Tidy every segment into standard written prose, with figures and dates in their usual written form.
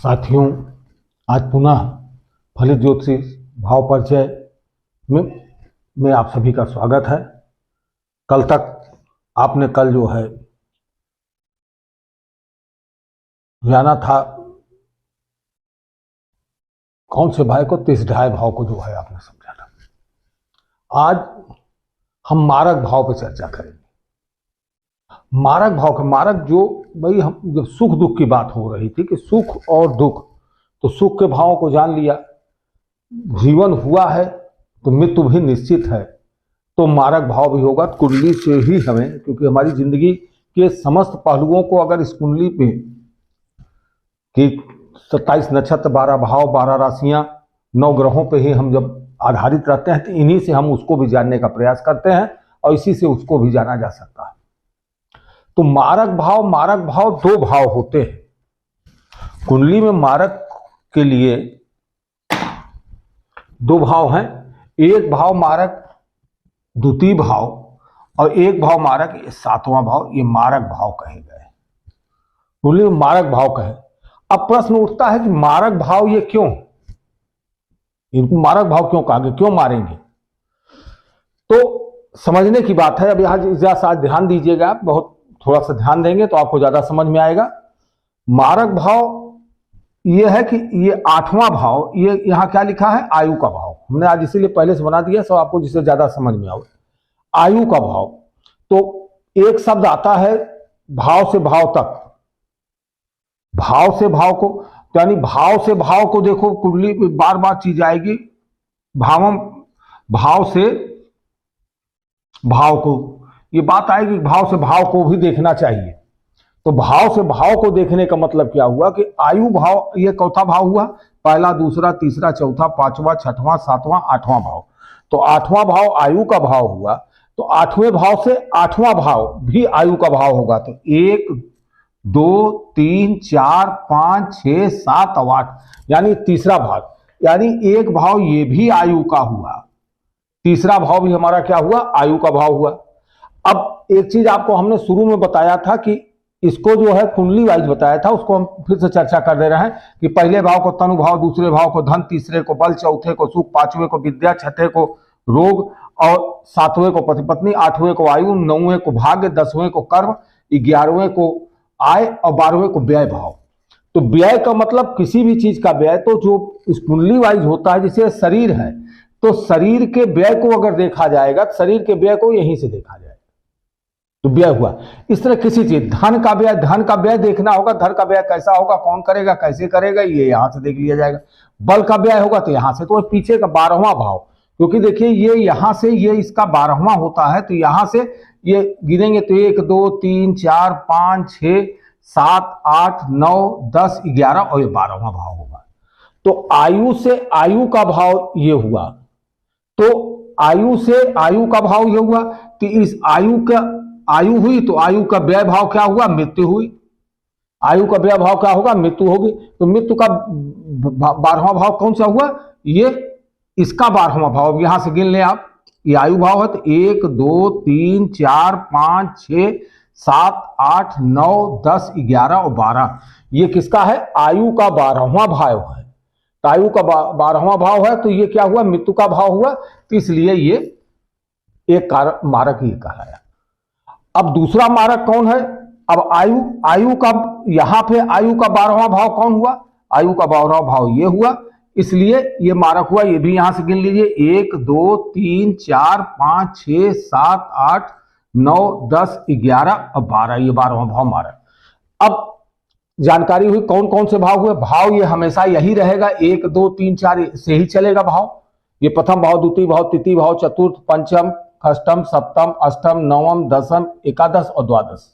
साथियों, आज पुनः फलित ज्योतिष भाव परिचय में आप सभी का स्वागत है। कल तक आपने जो है जाना था कौन से भाव को, 30 भाव को जो है आपने समझा था। आज हम मारक भाव पर चर्चा करेंगे। मारक भाव का मारक जो भाई हम जब सुख दुख की बात हो रही थी कि सुख और दुख, तो सुख के भावों को जान लिया, जीवन हुआ है तो मृत्यु भी निश्चित है, तो मारक भाव भी होगा। कुंडली से ही हमें, क्योंकि हमारी जिंदगी के समस्त पहलुओं को अगर इस कुंडली पे कि 27 नक्षत्र, 12 भाव, 12 राशियां, 9 ग्रहों पे ही हम जब आधारित रहते हैं, तो इन्हीं से हम उसको भी जानने का प्रयास करते हैं और इसी से उसको भी जाना जा सकता है। तो मारक भाव 2 भाव होते हैं कुंडली में। मारक के लिए 2 भाव हैं। एक भाव मारक द्वितीय भाव और एक भाव मारक 7वां भाव, ये मारक भाव कहे गए। कुंडली में मारक भाव कहे। अब प्रश्न उठता है कि मारक भाव ये क्यों, इनको मारक भाव क्यों कहा, क्यों मारेंगे? तो समझने की बात है। अब यहां ध्यान दीजिएगा, बहुत थोड़ा सा ध्यान देंगे तो आपको ज्यादा समझ में आएगा। मारक भाव ये है कि ये 8वां भाव, ये यहां क्या लिखा है, आयु का भाव। हमने आज इसीलिए पहले से बना दिया सब आपको, जिससे ज्यादा समझ में आए। आयु का भाव, तो एक शब्द आता है भाव से भाव तक। भाव से भाव को, तो यानी भाव से भाव को देखो, कुंडली बार बार चीज आएगी। भाव से भाव को, ये बात आएगी, भाव से भाव को भी देखना चाहिए। तो भाव से भाव को देखने का मतलब क्या हुआ कि आयु भाव, ये चौथा भाव हुआ, पहला, दूसरा, तीसरा, चौथा, 5वां, 6वां, 7वां, 8वां भाव। तो 8वां भाव आयु का भाव हुआ, तो 8वें भाव से 8वां भाव भी आयु का भाव होगा। तो 1, 2, 3, 4, 5, 6, 7 और 8, यानी तीसरा भाव, यानी एक भाव ये भी आयु का हुआ, तीसरा भाव भी हमारा क्या हुआ, आयु का भाव हुआ। अब एक चीज आपको हमने शुरू में बताया था कि इसको जो है कुंडली वाइज बताया था, उसको हम फिर से चर्चा कर दे रहे हैं कि पहले भाव को तनु भाव, दूसरे भाव को धन, तीसरे को बल, चौथे को सुख, 5वें को विद्या, 6ठे को रोग और 7वें को पति पत्नी, 8वें को आयु, 9वें को भाग्य, 10वें को कर्म, 11वें को आय और 12वें को व्यय भाव। तो व्यय का मतलब किसी भी चीज का व्यय, तो जो इस कुंडली वाइज होता है, जैसे शरीर है, तो शरीर के व्यय को अगर देखा जाएगा, तो शरीर के व्यय को यहीं से देखा जाएगा, तो व्यय हुआ। इस तरह किसी चीज, धन का व्यय देखना होगा, धन का व्यय कैसा होगा, कौन करेगा, कैसे करेगा, ये यहां से देख लिया जाएगा। बल का व्यय होगा तो यहां से, तो पीछे का 12वां भाव, क्योंकि देखिए ये यहां से, ये इसका 12वां होता है, तो यहां से ये गिनेंगे तो 1, 2, 3, 4, 5, 6, 7, 8, 9, 10, 11 और ये 12वां भाव होगा। तो आयु से आयु का भाव ये हुआ, तो आयु से आयु का भाव ये हुआ। तो इस आयु हुई तो आयु का व्यय भाव क्या हुआ, मृत्यु हुई। आयु का व्यय भाव क्या होगा, मृत्यु होगी। तो मृत्यु का 12वां भाव कौन सा हुआ, ये इसका 12वां भाव। यहां से गिन ले आप, ये आयु भाव है, तो 1, 2, 3, 4, 5, 6, 7, 8, 9, 10, 11 और 12, ये किसका है, आयु का 12वां भाव है। तो आयु का 12वां भाव है, तो ये क्या हुआ, मृत्यु का भाव हुआ। तो इसलिए ये एक मारक ये कहलाया। अब दूसरा मारक कौन है, अब आयु का, यहां पे आयु का 12वां भाव कौन हुआ, आयु का 12वां भाव ये हुआ, इसलिए ये मारक हुआ। ये भी यहां से गिन लीजिए, 1, 2, 3, 4, 5, 6, 7, 8, 9, 10, 11 और 12, ये 12वां भाव मारक। अब जानकारी हुई कौन कौन से भाव हुए। भाव ये हमेशा यही रहेगा, 1, 2, 3, 4 से ही चलेगा भाव। ये प्रथम भाव, द्वितीय भाव, तृतीय भाव, चतुर्थ, पंचम, षष्ठम, सप्तम, अष्टम, नवम, दशम, एकादश और द्वादश,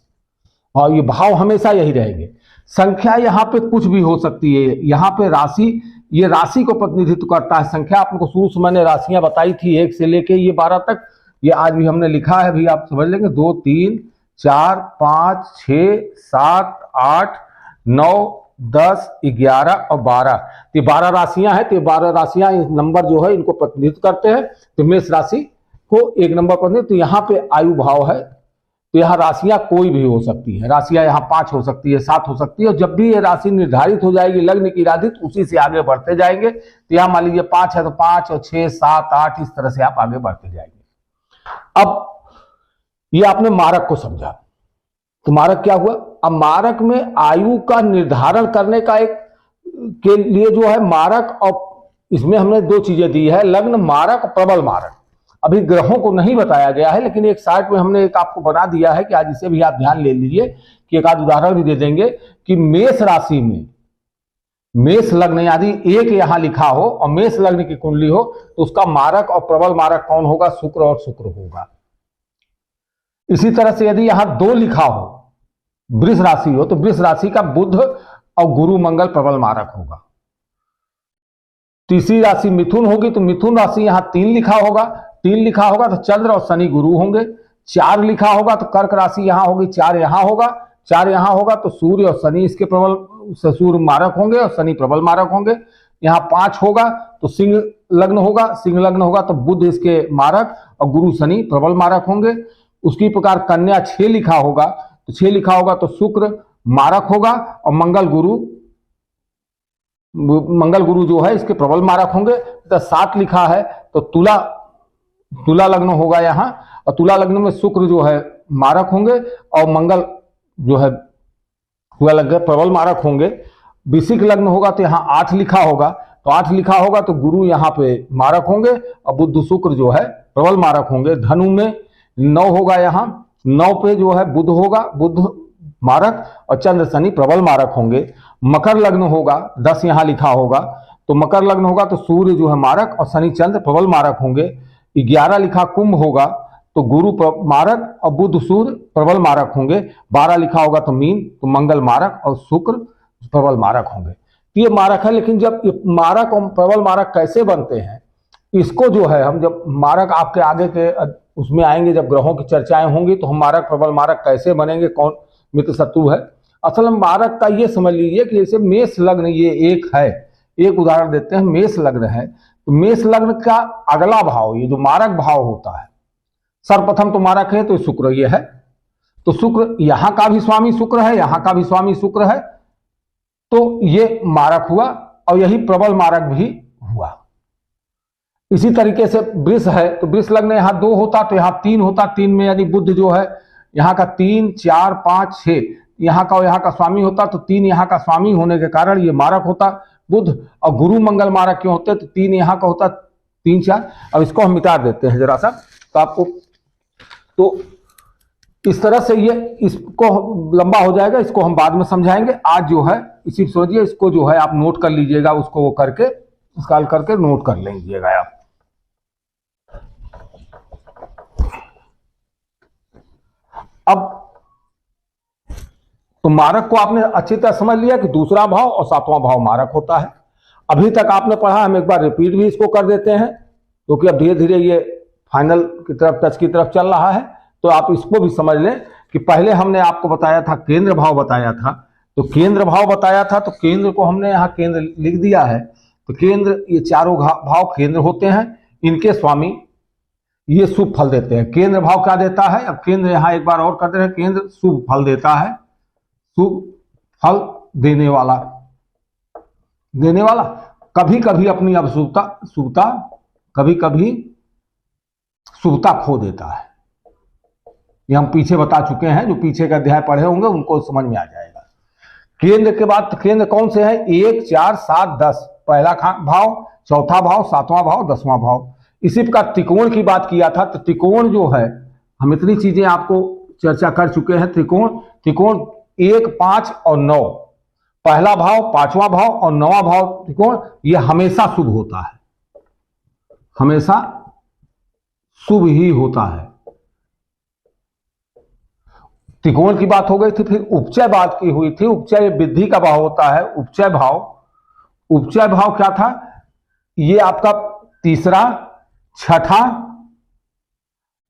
और ये भाव हमेशा यही रहेंगे। संख्या यहाँ पे कुछ भी हो सकती है। यहाँ पे राशि, ये राशि को प्रतिनिधित्व करता है। संख्या आपको शुरू से मैंने राशियां बताई थी, 1 से लेके ये 12 तक, ये आज भी हमने लिखा है, भी आप समझ लेंगे। 2, 3, 4, 5, 6, 7, 8, 9, 10, 11 और 12, तो 12 राशियां हैं। तो 12 राशियां नंबर जो है इनको प्रतिनिधित्व करते हैं। तो मेष राशि को 1 नंबर पर, तो यहाँ पे आयु भाव है, तो यहाँ राशियां कोई भी हो सकती है, राशियां यहाँ 5 हो सकती है, 7 हो सकती है, और जब भी ये राशि निर्धारित हो जाएगी लग्न की राशि, उसी से आगे बढ़ते जाएंगे। तो यहाँ मान लीजिए 5 है तो 5 और 6 7 8 इस तरह से आप आगे बढ़ते जाएंगे। अब ये आपने मारक को समझा, तो मारक क्या हुआ? अब मारक में आयु का निर्धारण करने का एक के लिए जो है मारक, और इसमें हमने 2 चीजें दी है, लग्न मारक और प्रबल मारक। अभी ग्रहों को नहीं बताया गया है, लेकिन एक साइड में हमने एक आपको बना दिया है कि आज इसे भी आप ध्यान ले लीजिए, कि एक आध उदाहरण भी दे देंगे कि मेष राशि में मेष लग्न यदि एक यहां लिखा हो और मेष लग्न की कुंडली हो, तो उसका मारक और प्रबल मारक कौन होगा? शुक्र और शुक्र होगा। इसी तरह से यदि यहां 2 लिखा हो, वृष राशि हो, तो वृष राशि का बुध और गुरु मंगल प्रबल मारक होगा। तीसरी राशि मिथुन होगी, तो मिथुन राशि यहां 3 लिखा होगा, 3 लिखा होगा तो चंद्र और शनि गुरु होंगे। 4 लिखा होगा तो कर्क राशि यहां होगी, 4 यहां होगा, 4 यहां होगा तो सूर्य और शनि इसके प्रबल सूर्य मारक होंगे और शनि प्रबल मारक होंगे। यहां 5 होगा तो सिंह लग्न होगा, सिंह लग्न होगा तो बुध इसके मारक और गुरु शनि प्रबल मारक होंगे। उसकी प्रकार कन्या 6 लिखा होगा, तो 6 लिखा होगा तो शुक्र मारक होगा और मंगल गुरु जो है इसके प्रबल मारक होंगे। तो 7 लिखा है तो तुला लग्न होगा यहां, और तुला लग्न में शुक्र जो है मारक होंगे और मंगल जो है तुला लग्न प्रबल मारक होंगे। वृश्चिक लग्न होगा तो यहाँ 8 लिखा होगा, तो 8 लिखा होगा तो गुरु यहाँ पे मारक होंगे और बुध शुक्र जो है प्रबल मारक होंगे। धनु में 9 होगा, यहाँ 9 पे जो है बुध होगा, बुध मारक और चंद्र शनि प्रबल मारक होंगे। मकर लग्न होगा, 10 यहां लिखा होगा, तो मकर लग्न होगा तो सूर्य जो है मारक और शनि चंद्र प्रबल मारक होंगे। 11 लिखा कुंभ होगा तो गुरु मारक और बुध सूर्य प्रबल मारक होंगे। 12 लिखा होगा तो मीन, तो मंगल मारक और शुक्र प्रबल मारक होंगे। तो ये मारक है, लेकिन जब ये मारक और प्रबल मारक कैसे बनते हैं, इसको जो है हम जब मारक आपके आगे के उसमें आएंगे, जब ग्रहों की चर्चाएं होंगी तो हम मारक प्रबल मारक कैसे बनेंगे, कौन मित्र शत्रु है। असल में मारक का ये समझ लीजिए कि जैसे मेष लग्न ये एक है, एक उदाहरण देते हैं, मेष लग्न है तो मेष लग्न का अगला भाव ये जो मारक भाव होता है, सर्वप्रथम तो मारक है तो शुक्र ये है, तो शुक्र यहां का भी स्वामी शुक्र है, यहां का भी स्वामी शुक्र है, तो ये मारक हुआ और यही प्रबल मारक भी हुआ। इसी तरीके से वृष है तो वृष लग्न यहां 2 होता तो यहां 3 होता, 3 में यानी बुध जो है यहाँ का 3 4 5 6 यहाँ का और यहाँ का स्वामी होता, तो 3 यहाँ का स्वामी होने के कारण ये मारक होता बुध, और गुरु मंगल मारक क्यों होते, तो 3 यहाँ का होता 3 4। अब इसको हम मिटा देते हैं जरा सा, तो आपको तो इस तरह से ये इसको लंबा हो जाएगा, इसको हम बाद में समझाएंगे। आज जो है इसी सोचिए, इसको जो है आप नोट कर लीजिएगा, उसको वो करके निकाल करके नोट कर लीजिएगा आप। अब तो मारक को आपने अच्छी तरह समझ लिया कि दूसरा भाव और 7वां भाव मारक होता है। अभी तक आपने पढ़ा, हम एक बार रिपीट भी इसको कर देते हैं, क्योंकि अब धीरे धीरे ये फाइनल की तरफ टच की तरफ चल रहा है, तो आप इसको भी समझ लें कि पहले हमने आपको बताया था केंद्र भाव बताया था, तो केंद्र भाव बताया था, तो केंद्र को हमने यहाँ केंद्र लिख दिया है। तो केंद्र ये चारों भाव केंद्र होते हैं, इनके स्वामी ये शुभ फल देते हैं। केंद्र भाव क्या देता है, अब केंद्र यहां एक बार और करते हैं, केंद्र शुभ फल देता है, शुभ फल देने वाला कभी कभी अपनी शुभता कभी कभी शुभता खो देता है। ये हम पीछे बता चुके हैं, जो पीछे का अध्याय पढ़े होंगे उनको समझ में आ जाएगा। केंद्र के बाद केंद्र कौन से है, 1 4 7 10, पहला भाव, चौथा भाव, 7वां भाव, 10वां भाव। इसी प्रकार त्रिकोण की बात किया था, तो त्रिकोण जो है हम इतनी चीजें आपको चर्चा कर चुके हैं। त्रिकोण 1 5 और 9, पहला भाव, 5वां भाव और 9वां भाव त्रिकोण, ये हमेशा शुभ होता है, हमेशा शुभ ही होता है। त्रिकोण की बात हो गई थी, फिर उपचय बात की हुई थी। उपचय वृद्धि का भाव होता है, उपचय भाव क्या था, ये आपका तीसरा, छठा,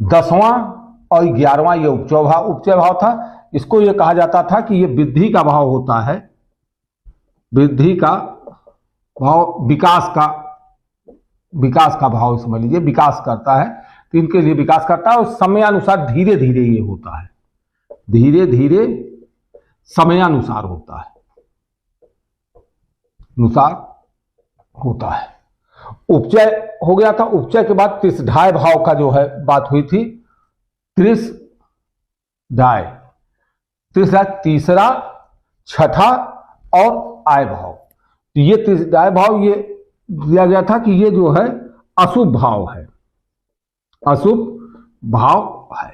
10वां और 11वां ये उपचय भाव था। इसको ये कहा जाता था कि ये वृद्धि का भाव होता है, वृद्धि का भाव, विकास का भाव समझ लीजिए, विकास करता है, तो इनके लिए विकास करता है और समय अनुसार धीरे धीरे ये होता है। धीरे धीरे समयानुसार होता है, अनुसार होता है। उपचय हो गया था। उपचय के बाद त्रिसढाय भाव का जो है बात हुई थी। त्रिसढाय, त्रिसढाय तीसरा, छठा और आय भाव। तो ये त्रिसढाय भाव ये दिया गया था कि ये जो है अशुभ भाव है, अशुभ भाव है।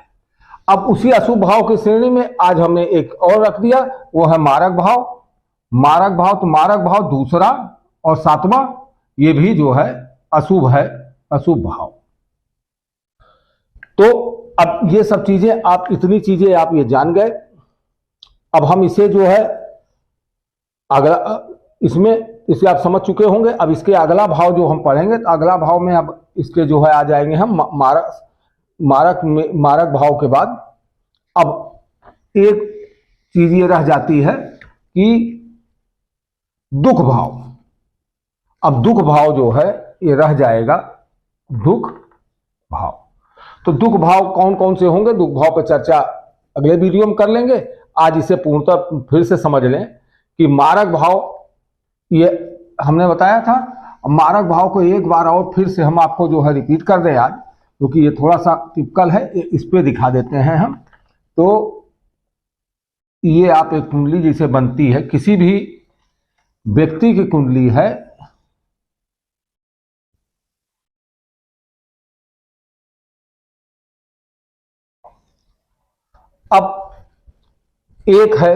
अब उसी अशुभ भाव की श्रेणी में आज हमने एक और रख दिया, वो है मारक भाव। मारक भाव, तो मारक भाव दूसरा और सातवां, ये भी जो है अशुभ है, अशुभ भाव। तो अब ये सब चीजें आप, इतनी चीजें आप ये जान गए। अब हम इसे जो है अगला, इसे आप समझ चुके होंगे। अब इसके अगला भाव जो हम पढ़ेंगे, तो अगला भाव में अब इसके जो है आ जाएंगे हम मारक भाव के बाद अब एक चीज ये रह जाती है कि दुख भाव। अब दुख भाव जो है ये रह जाएगा, दुख भाव। तो दुख भाव कौन कौन से होंगे, दुख भाव पर चर्चा अगले वीडियो में कर लेंगे। आज इसे पूर्णतः फिर से समझ लें कि मारक भाव, ये हमने बताया था। मारक भाव को एक बार और फिर से हम आपको जो है रिपीट कर दें आज, क्योंकि ये थोड़ा सा टिपिकल है, इस पे दिखा देते हैं हम। तो ये आप एक कुंडली जैसे बनती है, किसी भी व्यक्ति की कुंडली है, अब एक है,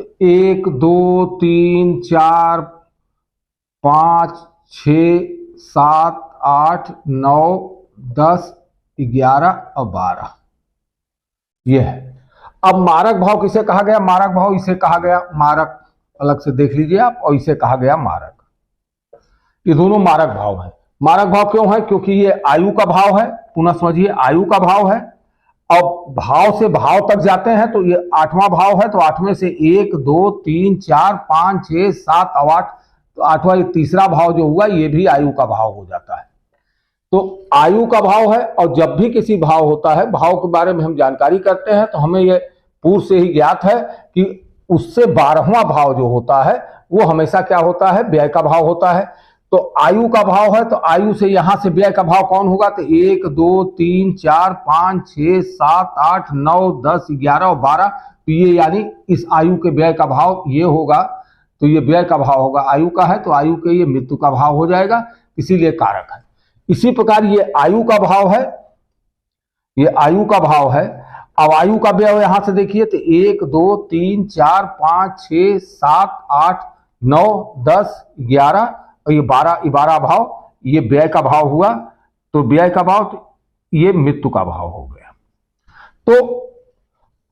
तो 1 2 3 4 5 6 7 8 9 10 11 और 12, ये है। अब मारक भाव किसे कहा गया, मारक भाव इसे कहा गया मारक, अलग से देख लीजिए आप, और इसे कहा गया मारक। ये दोनों मारक भाव है। मारक भाव क्यों है, क्योंकि ये आयु का भाव है। पुनः समझिए, आयु का भाव है। और भाव से भाव तक जाते हैं तो ये 8वां भाव है। तो 8वें से 1 2 3 4 5 6 7 और 8, तो 8वां तीसरा भाव जो हुआ ये भी आयु का भाव हो जाता है। तो आयु का भाव है। और जब भी किसी भाव होता है, भाव के बारे में हम जानकारी करते हैं, तो हमें यह पूर्व से ही ज्ञात है कि उससे 12वां भाव जो होता है वो हमेशा क्या होता है, व्यय का भाव होता है। तो आयु का भाव है, तो आयु से यहां से व्यय का भाव कौन होगा, तो 1 2 3 4 5 6 7 8 9 10 11 और 12, तो ये यानी इस आयु के व्यय का भाव ये होगा। तो ये व्यय का भाव होगा, आयु का है, तो आयु के ये मृत्यु का भाव हो जाएगा, इसीलिए कारक है। इसी प्रकार ये आयु का भाव है, ये आयु का भाव है। अब आयु का व्यय यहां से देखिए, तो 1 2 3 4 5 6 7 8 9 10 11 और ये 12 भाव, ये व्यय का भाव हुआ। तो व्यय का भाव, तो ये मृत्यु का भाव हो गया। तो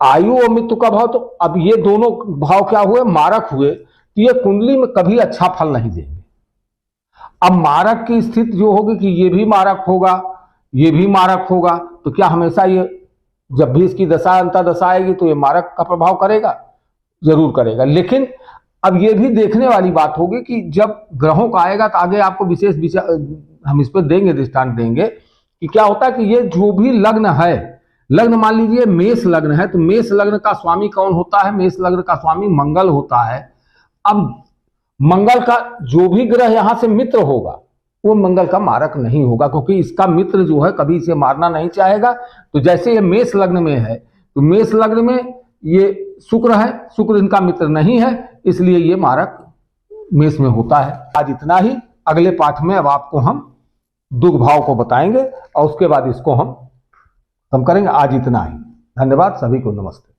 आयु और मृत्यु का भाव, तो अब ये दोनों भाव क्या हुए, मारक हुए। तो ये कुंडली में कभी अच्छा फल नहीं देंगे। अब मारक की स्थिति जो होगी कि ये भी मारक होगा, ये भी मारक होगा, तो क्या हमेशा ये, जब भी इसकी दशा अंतर्दशा आएगी तो ये मारक का प्रभाव करेगा, जरूर करेगा। लेकिन अब ये भी देखने वाली बात होगी कि जब ग्रहों का आएगा तो आगे आपको विशेष विचार हम इस पर देंगे, दृष्टांत देंगे कि क्या होता है कि ये जो भी लग्न है, लग्न मान लीजिए मेष लग्न है, तो मेष लग्न का स्वामी कौन होता है, मेष लग्न का स्वामी मंगल होता है। अब मंगल का जो भी ग्रह यहां से मित्र होगा वो मंगल का मारक नहीं होगा, क्योंकि इसका मित्र जो है कभी इसे मारना नहीं चाहेगा। तो जैसे ये मेष लग्न में है, तो मेष लग्न में ये शुक्र है, शुक्र इनका मित्र नहीं है, इसलिए ये मारक मेष में होता है। आज इतना ही। अगले पाठ में अब आपको हम दुख भाव को बताएंगे और उसके बाद इसको हम खत्म करेंगे। आज इतना ही। धन्यवाद, सभी को नमस्ते।